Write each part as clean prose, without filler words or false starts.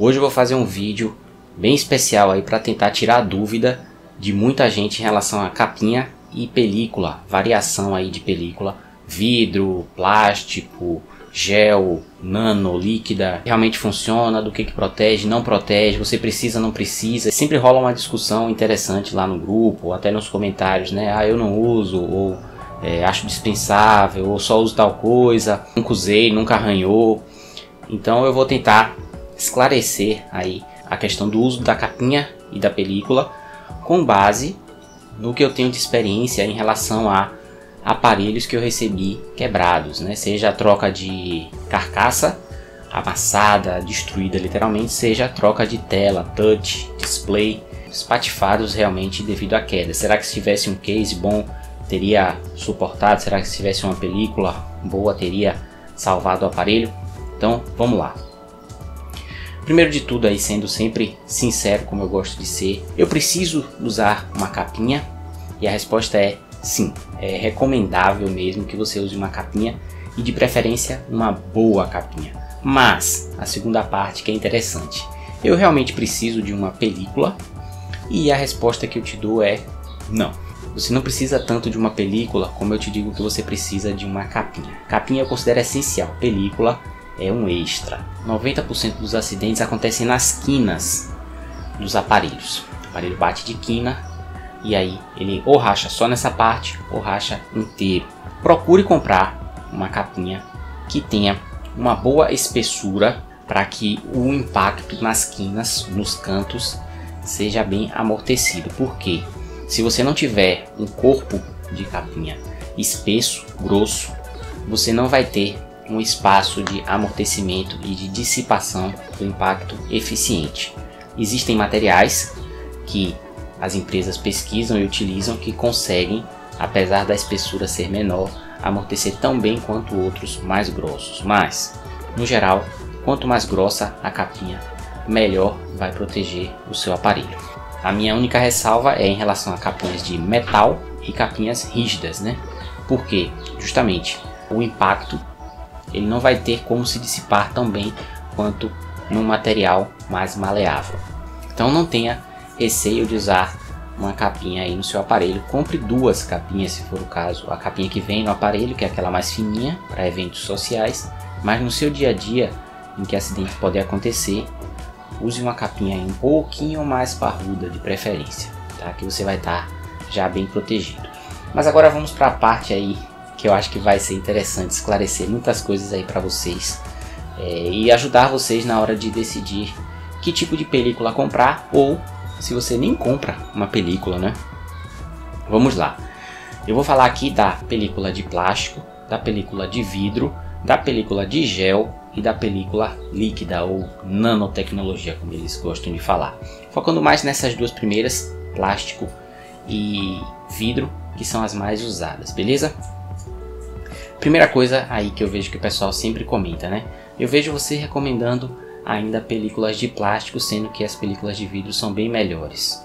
Hoje eu vou fazer um vídeo bem especial aí para tentar tirar a dúvida de muita gente em relação a capinha e película, variação aí de película, vidro, plástico, gel, nano, líquida, realmente funciona, do que protege, não protege, você precisa, não precisa. Sempre rola uma discussão interessante lá no grupo, ou até nos comentários, né? Ah, eu não uso, ou acho dispensável, ou só uso tal coisa, nunca usei, nunca arranhou. Então eu vou tentar esclarecer aí a questão do uso da capinha e da película com base no que eu tenho de experiência em relação a aparelhos que eu recebi quebrados, né? Seja a troca de carcaça amassada, destruída literalmente, seja a troca de tela, touch, display, espatifados realmente devido à queda. Será que se tivesse um case bom teria suportado? Será que se tivesse uma película boa teria salvado o aparelho? Então vamos lá. Primeiro de tudo, aí sendo sempre sincero como eu gosto de ser, eu preciso usar uma capinha? E a resposta é sim, é recomendável mesmo que você use uma capinha e de preferência uma boa capinha. Mas a segunda parte que é interessante, eu realmente preciso de uma película? E a resposta que eu te dou é não. Você não precisa tanto de uma película como eu te digo que você precisa de uma capinha. Capinha eu considero essencial, película é um extra. 90% dos acidentes acontecem nas quinas dos aparelhos. O aparelho bate de quina e aí ele ou racha só nessa parte ou racha inteiro. Procure comprar uma capinha que tenha uma boa espessura para que o impacto nas quinas, nos cantos, seja bem amortecido. Porque se você não tiver um corpo de capinha espesso, grosso, você não vai ter um espaço de amortecimento e de dissipação do impacto eficiente. Existem materiais que as empresas pesquisam e utilizam que conseguem, apesar da espessura ser menor, amortecer tão bem quanto outros mais grossos. Mas, no geral, quanto mais grossa a capinha, melhor vai proteger o seu aparelho. A minha única ressalva é em relação a capinhas de metal e capinhas rígidas, né? Porque, justamente, o impacto ele não vai ter como se dissipar tão bem quanto num material mais maleável. Então não tenha receio de usar uma capinha aí no seu aparelho. Compre duas capinhas se for o caso. A capinha que vem no aparelho, que é aquela mais fininha para eventos sociais, mas no seu dia a dia em que acidente pode acontecer, use uma capinha aí um pouquinho mais parruda de preferência, tá? Que você vai estar já bem protegido. Mas agora vamos para a parte aí que eu acho que vai ser interessante esclarecer muitas coisas aí para vocês e ajudar vocês na hora de decidir que tipo de película comprar, ou se você nem compra uma película, né? Vamos lá. Eu vou falar aqui da película de plástico, da película de vidro, da película de gel e da película líquida ou nanotecnologia, como eles gostam de falar. Focando mais nessas duas primeiras, plástico e vidro, que são as mais usadas, beleza? Primeira coisa aí que eu vejo que o pessoal sempre comenta, né? Eu vejo você recomendando ainda películas de plástico, sendo que as películas de vidro são bem melhores.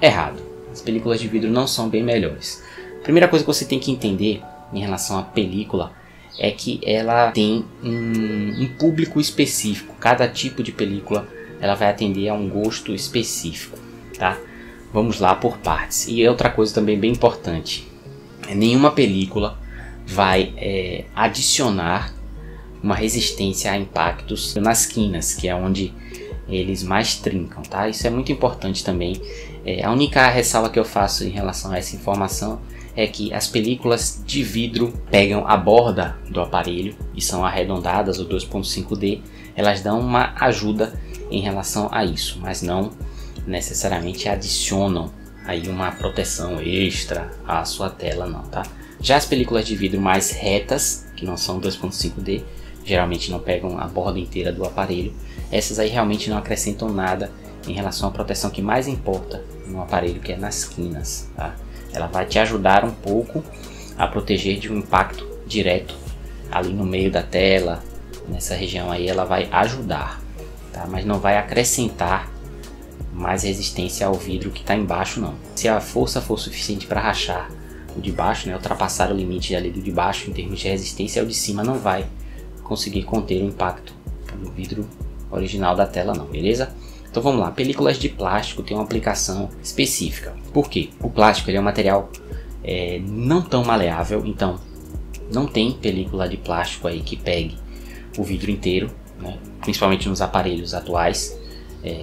Errado. As películas de vidro não são bem melhores. Primeira coisa que você tem que entender em relação à película é que ela tem um público específico. Cada tipo de película ela vai atender a um gosto específico, tá? Vamos lá por partes. E outra coisa também bem importante, nenhuma película vai adicionar uma resistência a impactos nas quinas, que é onde eles mais trincam, tá? Isso é muito importante também. A única ressalva que eu faço em relação a essa informação é que as películas de vidro pegam a borda do aparelho e são arredondadas, o 2.5D, elas dão uma ajuda em relação a isso, mas não necessariamente adicionam aí uma proteção extra à sua tela, não, tá? Já as películas de vidro mais retas, que não são 2.5D, geralmente não pegam a borda inteira do aparelho, essas aí realmente não acrescentam nada em relação à proteção que mais importa no aparelho, que é nas quinas, tá? Ela vai te ajudar um pouco a proteger de um impacto direto ali no meio da tela, nessa região aí ela vai ajudar, tá? Mas não vai acrescentar mais resistência ao vidro que está embaixo, não. Se a força for suficiente para rachar o de baixo, né, ultrapassar o limite ali do de baixo em termos de resistência, o de cima não vai conseguir conter o impacto do vidro original da tela não, beleza? Então vamos lá, películas de plástico tem uma aplicação específica. Por quê? O plástico ele é um material não tão maleável, então não tem película de plástico aí que pegue o vidro inteiro, né? Principalmente nos aparelhos atuais.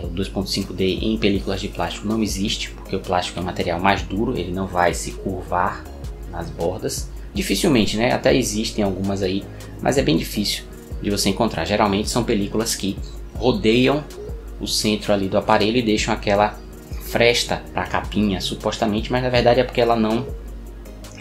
O 2.5D em películas de plástico não existe, porque o plástico é um material mais duro, ele não vai se curvar nas bordas. Dificilmente, né? Até existem algumas aí, mas é bem difícil de você encontrar. Geralmente são películas que rodeiam o centro ali do aparelho e deixam aquela fresta para a capinha, supostamente, mas na verdade é porque ela não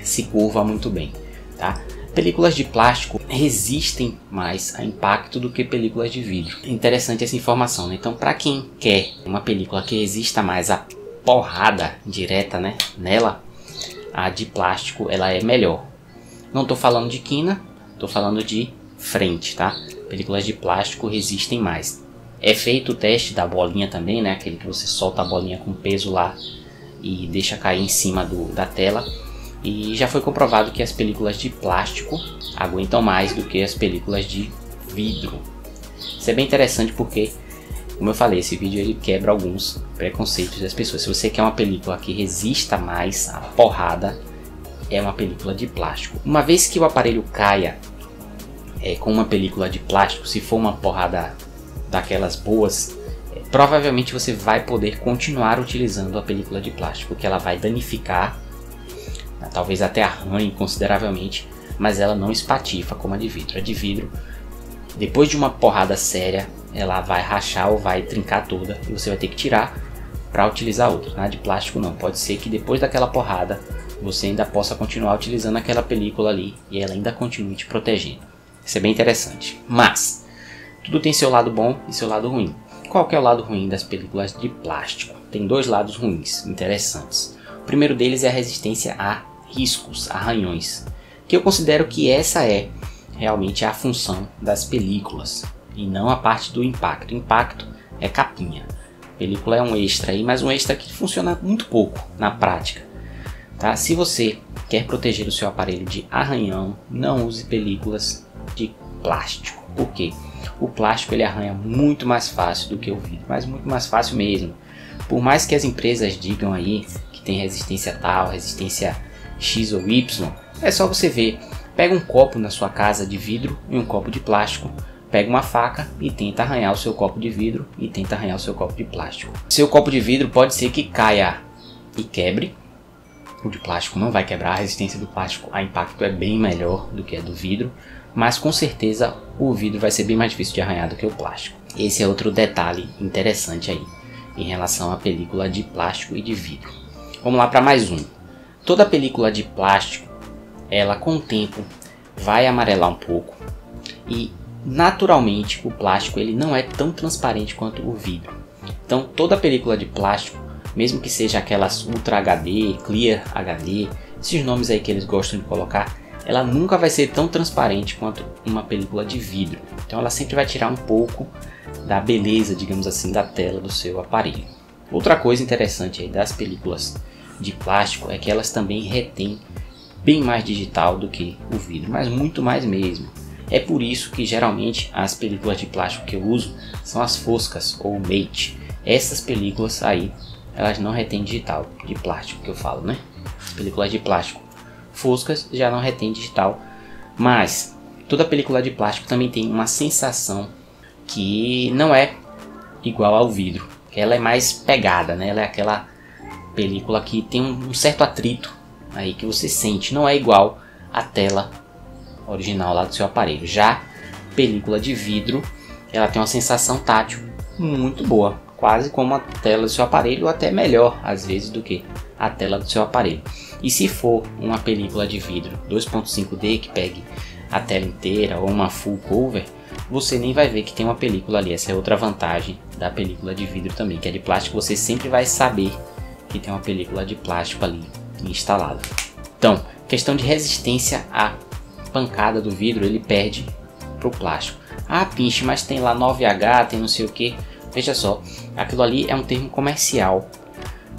se curva muito bem, tá? Películas de plástico resistem mais a impacto do que películas de vidro. Interessante essa informação, né? Então, para quem quer uma película que resista mais a porrada direta, né, nela, a de plástico ela é melhor. Não estou falando de quina, estou falando de frente, tá? Películas de plástico resistem mais. É feito o teste da bolinha também, né? Aquele que você solta a bolinha com peso lá e deixa cair em cima da tela. E já foi comprovado que as películas de plástico aguentam mais do que as películas de vidro. Isso é bem interessante porque, como eu falei, esse vídeo ele quebra alguns preconceitos das pessoas. Se você quer uma película que resista mais à porrada, é uma película de plástico. Uma vez que o aparelho caia com uma película de plástico, se for uma porrada daquelas boas, provavelmente você vai poder continuar utilizando a película de plástico, que ela vai danificar, talvez até arranhe consideravelmente, mas ela não espatifa como a de vidro. A de vidro, depois de uma porrada séria, ela vai rachar ou vai trincar toda e você vai ter que tirar para utilizar outra. Na de plástico não, pode ser que depois daquela porrada você ainda possa continuar utilizando aquela película ali e ela ainda continue te protegendo. Isso é bem interessante. Mas tudo tem seu lado bom e seu lado ruim. Qual que é o lado ruim das películas de plástico? Tem dois lados ruins interessantes. O primeiro deles é a resistência a riscos, arranhões, que eu considero que essa é realmente a função das películas e não a parte do impacto. O impacto é capinha. A película é um extra aí, mas um extra que funciona muito pouco na prática, tá? Se você quer proteger o seu aparelho de arranhão, não use películas de plástico. Por quê? O plástico ele arranha muito mais fácil do que o vidro, mas muito mais fácil mesmo. Por mais que as empresas digam aí que tem resistência tal, resistência X ou Y, é só você ver. Pega um copo na sua casa de vidro e um copo de plástico, pega uma faca e tenta arranhar o seu copo de vidro e tenta arranhar o seu copo de plástico. Seu copo de vidro pode ser que caia e quebre, o de plástico não vai quebrar, a resistência do plástico a impacto é bem melhor do que a do vidro, mas com certeza o vidro vai ser bem mais difícil de arranhar do que o plástico. Esse é outro detalhe interessante aí em relação à película de plástico e de vidro. Vamos lá para mais um. Toda película de plástico, ela com o tempo vai amarelar um pouco e naturalmente o plástico ele não é tão transparente quanto o vidro. Então toda película de plástico, mesmo que seja aquelas Ultra HD, Clear HD, esses nomes aí que eles gostam de colocar, ela nunca vai ser tão transparente quanto uma película de vidro. Então ela sempre vai tirar um pouco da beleza, digamos assim, da tela do seu aparelho. Outra coisa interessante aí das películas de plástico é que elas também retêm bem mais digital do que o vidro, mas muito mais mesmo. É por isso que geralmente as películas de plástico que eu uso são as foscas ou mate. Essas películas aí, elas não retêm digital de plástico que eu falo, né? As películas de plástico foscas já não retêm digital, mas toda película de plástico também tem uma sensação que não é igual ao vidro. Ela é mais pegada, né? Ela é aquela película que tem um certo atrito aí que você sente, não é igual à tela original lá do seu aparelho. Já película de vidro, ela tem uma sensação tátil muito boa, quase como a tela do seu aparelho, ou até melhor às vezes do que a tela do seu aparelho. E se for uma película de vidro 2.5D que pegue a tela inteira ou uma full cover, você nem vai ver que tem uma película ali. Essa é outra vantagem da película de vidro também, que é de plástico, você sempre vai saber que tem uma película de plástico ali instalada. Então, questão de resistência à pancada do vidro, ele perde para o plástico. Ah, pinche, mas tem lá 9H, tem não sei o que. Veja só, aquilo ali é um termo comercial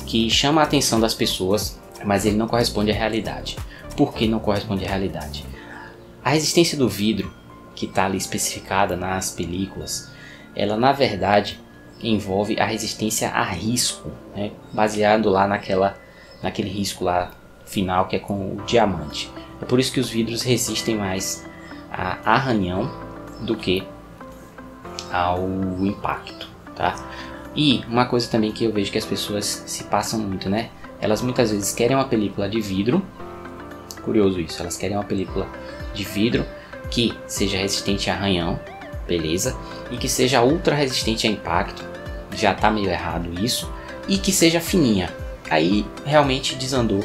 que chama a atenção das pessoas, mas ele não corresponde à realidade. Por que não corresponde à realidade? A resistência do vidro, que está ali especificada nas películas, ela na verdade envolve a resistência a risco, né? Baseado lá naquele risco lá final que é com o diamante. É por isso que os vidros resistem mais a arranhão do que ao impacto, tá? E uma coisa também que eu vejo que as pessoas se passam muito, né? Elas muitas vezes querem uma película de vidro, curioso isso, elas querem uma película de vidro que seja resistente a arranhão, beleza, e que seja ultra resistente a impacto, já tá meio errado isso, e que seja fininha. Aí realmente desandou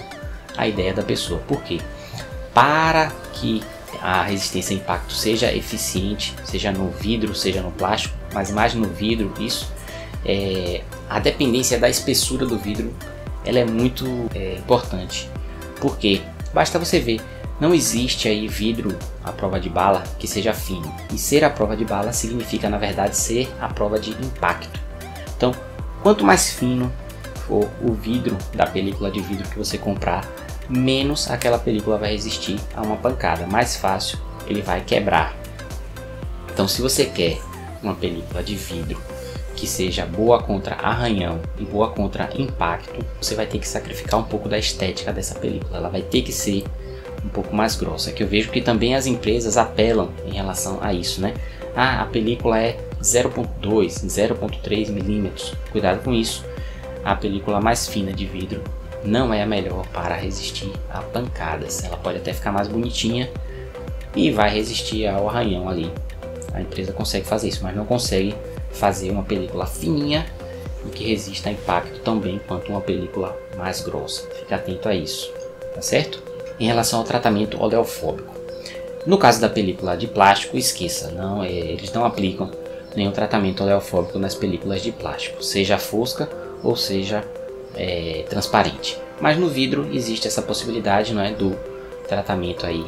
a ideia da pessoa. Por quê? Para que a resistência a impacto seja eficiente, seja no vidro, seja no plástico, mas mais no vidro, isso, a dependência da espessura do vidro ela é muito importante. Porque basta você ver, não existe aí vidro à prova de bala que seja fino. E ser à prova de bala significa, na verdade, ser à prova de impacto. Então, quanto mais fino for o vidro da película de vidro que você comprar, menos aquela película vai resistir a uma pancada. Mais fácil ele vai quebrar. Então, se você quer uma película de vidro que seja boa contra arranhão e boa contra impacto, você vai ter que sacrificar um pouco da estética dessa película. Ela vai ter que ser um pouco mais grossa, que eu vejo que também as empresas apelam em relação a isso, né? Ah, a película é 0.2, 0.3 milímetros. Cuidado com isso. A película mais fina de vidro não é a melhor para resistir a pancadas. Ela pode até ficar mais bonitinha e vai resistir ao arranhão ali. A empresa consegue fazer isso, mas não consegue fazer uma película fininha e que resista a impacto tão bem quanto uma película mais grossa. Fique atento a isso, tá certo? Em relação ao tratamento oleofóbico, no caso da película de plástico, esqueça, eles não aplicam nenhum tratamento oleofóbico nas películas de plástico, seja fosca ou seja transparente. Mas no vidro existe essa possibilidade, não é, do tratamento aí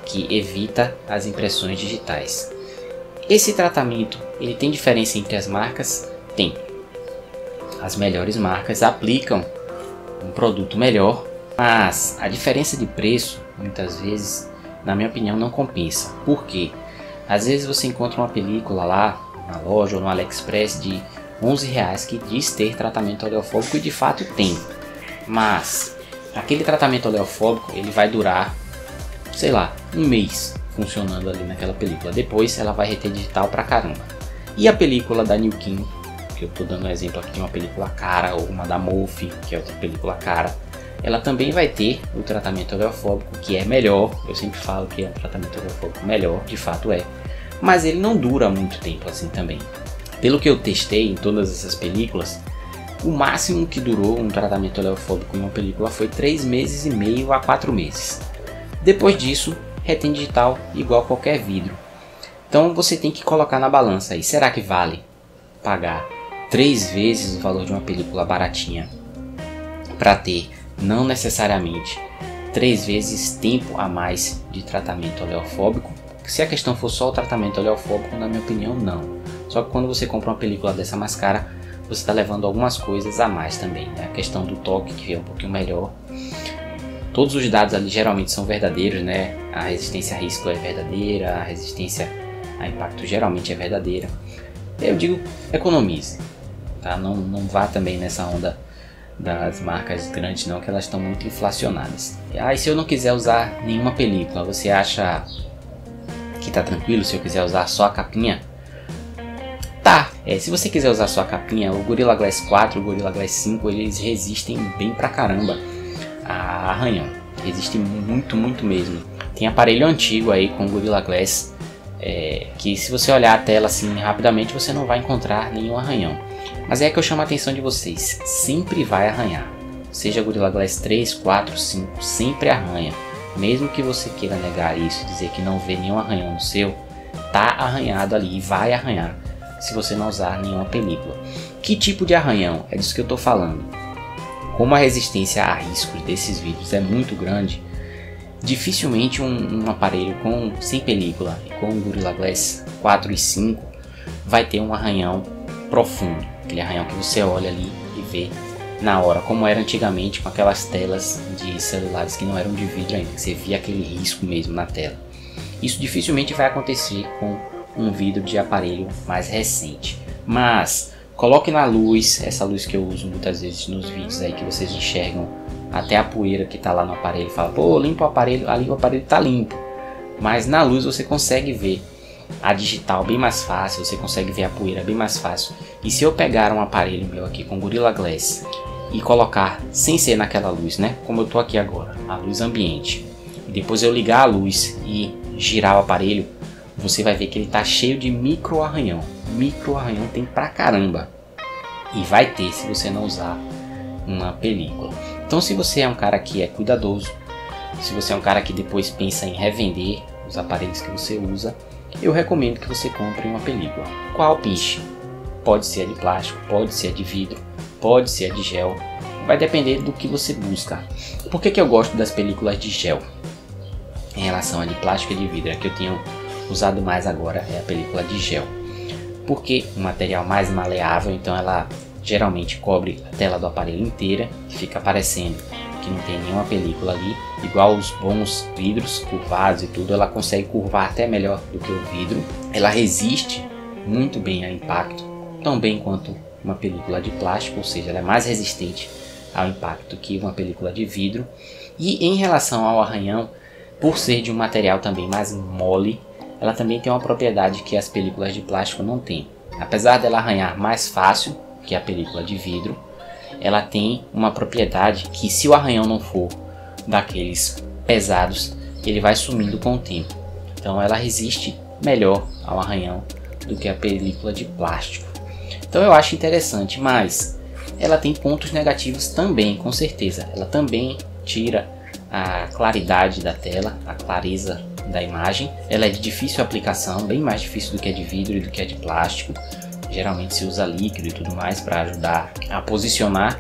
que evita as impressões digitais. Esse tratamento ele tem diferença entre as marcas? Tem. As melhores marcas aplicam um produto melhor, mas a diferença de preço muitas vezes, na minha opinião, não compensa. Por quê? Às vezes você encontra uma película lá na loja ou no AliExpress de R$11 que diz ter tratamento oleofóbico e de fato tem. Mas aquele tratamento oleofóbico ele vai durar, sei lá, um mês funcionando ali naquela película. Depois ela vai reter digital pra caramba. E a película da Nilkin, que eu tô dando um exemplo aqui de uma película cara, ou uma da Mofi, que é outra película cara, ela também vai ter o tratamento oleofóbico, que é melhor. Eu sempre falo que é um tratamento oleofóbico melhor, de fato é, mas ele não dura muito tempo assim também. Pelo que eu testei em todas essas películas, o máximo que durou um tratamento oleofóbico em uma película foi 3 meses e meio a 4 meses. Depois disso, retém digital igual qualquer vidro. Então você tem que colocar na balança aí, será que vale pagar 3 vezes o valor de uma película baratinha para ter não necessariamente 3 vezes tempo a mais de tratamento oleofóbico? Se a questão for só o tratamento oleofóbico, na minha opinião, não. Só que quando você compra uma película dessa mais cara, você está levando algumas coisas a mais também, né? A questão do toque, que é um pouquinho melhor. Todos os dados ali geralmente são verdadeiros, né? A resistência a risco é verdadeira, a resistência a impacto geralmente é verdadeira. Eu digo, economize, tá? Não vá também nessa onda das marcas grandes não, que elas estão muito inflacionadas. E se eu não quiser usar nenhuma película, você acha que tá tranquilo se eu quiser usar só a capinha? Tá, se você quiser usar só a capinha, o Gorilla Glass 4 e o Gorilla Glass 5, eles resistem bem pra caramba a arranhão. Resistem muito, muito mesmo. Tem aparelho antigo aí com o Gorilla Glass, que se você olhar a tela assim rapidamente, você não vai encontrar nenhum arranhão. Mas é que eu chamo a atenção de vocês, sempre vai arranhar. Seja Gorilla Glass 3, 4, 5, sempre arranha. Mesmo que você queira negar isso, dizer que não vê nenhum arranhão no seu, tá arranhado ali e vai arranhar se você não usar nenhuma película. Que tipo de arranhão? É disso que eu estou falando. Como a resistência a riscos desses vidros é muito grande, dificilmente um aparelho sem película, com o Gorilla Glass 4 e 5, vai ter um arranhão profundo. Aquele arranhão que você olha ali e vê na hora, como era antigamente com aquelas telas de celulares que não eram de vidro ainda, que você via aquele risco mesmo na tela. Isso dificilmente vai acontecer com um vidro de aparelho mais recente. Mas coloque na luz, essa luz que eu uso muitas vezes nos vídeos aí que vocês enxergam até a poeira que está lá no aparelho, fala, pô, limpa o aparelho, ali o aparelho está limpo. Mas na luz você consegue ver a digital bem mais fácil, você consegue ver a poeira bem mais fácil. E se eu pegar um aparelho meu aqui com Gorilla Glass e colocar sem ser naquela luz, né, como eu estou aqui agora, a luz ambiente, e depois eu ligar a luz e girar o aparelho, você vai ver que ele está cheio de micro arranhão. Micro arranhão tem pra caramba. E vai ter se você não usar uma película. Então se você é um cara que é cuidadoso, se você é um cara que depois pensa em revender os aparelhos que você usa, eu recomendo que você compre uma película. Qual pinche? Pode ser a de plástico, pode ser a de vidro, pode ser a de gel. Vai depender do que você busca. Por que eu gosto das películas de gel em relação a de plástico e de vidro? A que eu tenho usado mais agora é a película de gel. Porque o material mais maleável, então ela geralmente cobre a tela do aparelho inteira e fica parecendo que não tem nenhuma película ali. Igual os bons vidros curvados e tudo, ela consegue curvar até melhor do que o vidro. Ela resiste muito bem a impacto, tão bem quanto uma película de plástico, ou seja, ela é mais resistente ao impacto que uma película de vidro. E em relação ao arranhão, por ser de um material também mais mole, ela também tem uma propriedade que as películas de plástico não têm. Apesar dela arranhar mais fácil que a película de vidro, ela tem uma propriedade que, se o arranhão não for daqueles pesados, ele vai sumindo com o tempo. Então ela resiste melhor ao arranhão do que a película de plástico. Então eu acho interessante, mas ela tem pontos negativos também, com certeza. Ela também tira a claridade da tela, a clareza da imagem. Ela é de difícil aplicação, bem mais difícil do que a de vidro e do que a de plástico. Geralmente se usa líquido e tudo mais para ajudar a posicionar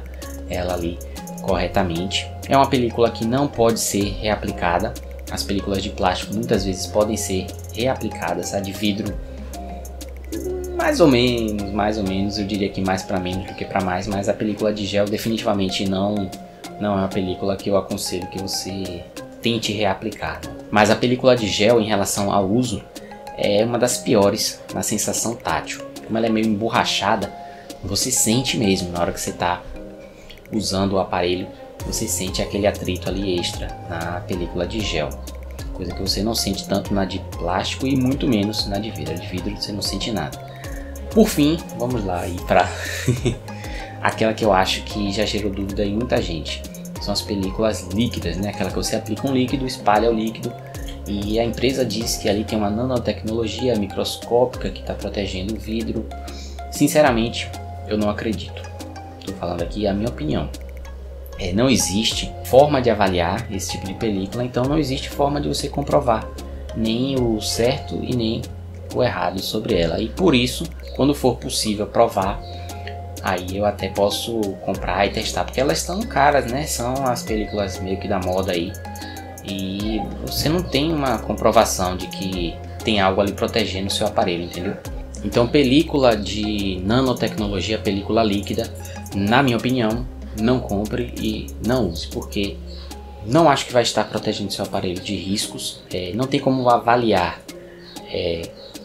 ela ali corretamente. É uma película que não pode ser reaplicada. As películas de plástico muitas vezes podem ser reaplicadas. A de vidro mais ou menos, eu diria que mais para menos do que para mais, mas a película de gel definitivamente não é uma película que eu aconselho que você tente reaplicar. Mas a película de gel, em relação ao uso, é uma das piores na sensação tátil. Como ela é meio emborrachada, você sente mesmo na hora que você está usando o aparelho, você sente aquele atrito ali extra na película de gel, coisa que você não sente tanto na de plástico e muito menos na de vidro. A de vidro você não sente nada. Por fim, vamos lá aí para aquela que eu acho que já gerou dúvida em muita gente. São as películas líquidas, né? Aquela que você aplica um líquido, espalha o líquido e a empresa diz que ali tem uma nanotecnologia microscópica que está protegendo o vidro. Sinceramente, eu não acredito. Estou falando aqui a minha opinião. Não existe forma de avaliar esse tipo de película, então não existe forma de você comprovar nem o certo e nem o errado sobre ela. E por isso, quando for possível provar, aí eu até posso comprar e testar, porque elas estão caras, né? São as películas meio que da moda aí. E você não tem uma comprovação de que tem algo ali protegendo o seu aparelho, entendeu? Então película de nanotecnologia, película líquida, na minha opinião, não compre e não use, porque não acho que vai estar protegendo seu aparelho de riscos. Não tem como avaliar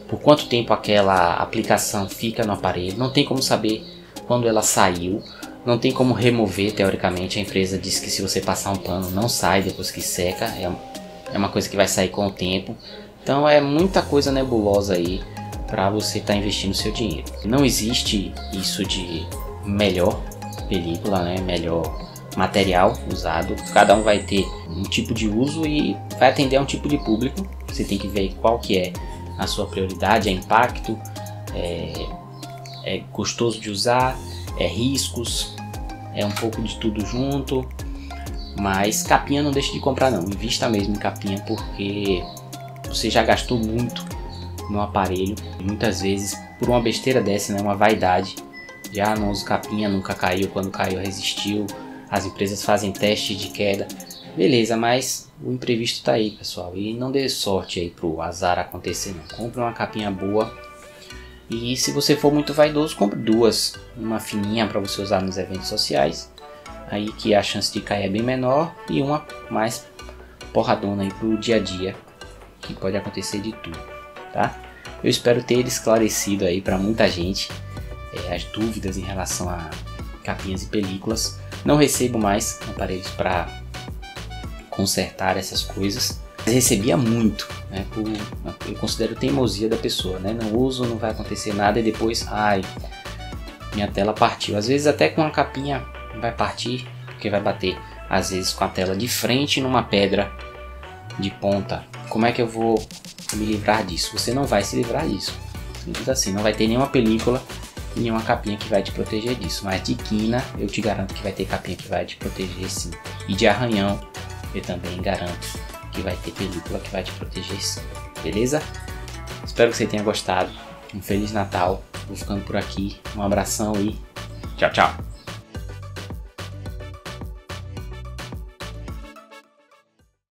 por quanto tempo aquela aplicação fica no aparelho, não tem como saber quando ela saiu, não tem como remover. Teoricamente a empresa diz que se você passar um pano não sai depois que seca, é uma coisa que vai sair com o tempo. Então é muita coisa nebulosa aí para você estar investindo seu dinheiro. Não existe isso de melhor película, né? Melhor material usado. Cada um vai ter um tipo de uso e vai atender a um tipo de público. Você tem que ver qual que é a sua prioridade, é impacto, é gostoso de usar, é riscos, é um pouco de tudo junto. Mas capinha não deixe de comprar não, invista mesmo em capinha, porque você já gastou muito no aparelho e muitas vezes por uma besteira dessa, né, uma vaidade, já não uso capinha, nunca caiu, quando caiu resistiu, as empresas fazem teste de queda, beleza, mas o imprevisto está aí, pessoal, e não dê sorte aí pro azar acontecer não. Compre uma capinha boa. E se você for muito vaidoso, compre duas, uma fininha para você usar nos eventos sociais, aí que a chance de cair é bem menor, e uma mais porradona aí pro dia a dia, que pode acontecer de tudo, tá? Eu espero ter esclarecido aí para muita gente as dúvidas em relação a capinhas e películas. Não recebo mais aparelhos para consertar essas coisas. Eu recebia muito, né? Eu considero teimosia da pessoa, né? Não uso, não vai acontecer nada e depois, ai, minha tela partiu. Às vezes até com uma capinha vai partir, porque vai bater às vezes com a tela de frente numa pedra de ponta. Como é que eu vou me livrar disso? Você não vai se livrar disso. Simples assim, não vai ter nenhuma película e nenhuma capinha que vai te proteger disso. Mas de quina eu te garanto que vai ter capinha que vai te proteger sim. E de arranhão eu também garanto que vai ter película que vai te proteger sim. Beleza? Espero que você tenha gostado. Um Feliz Natal. Vou ficando por aqui. Um abração e tchau, tchau.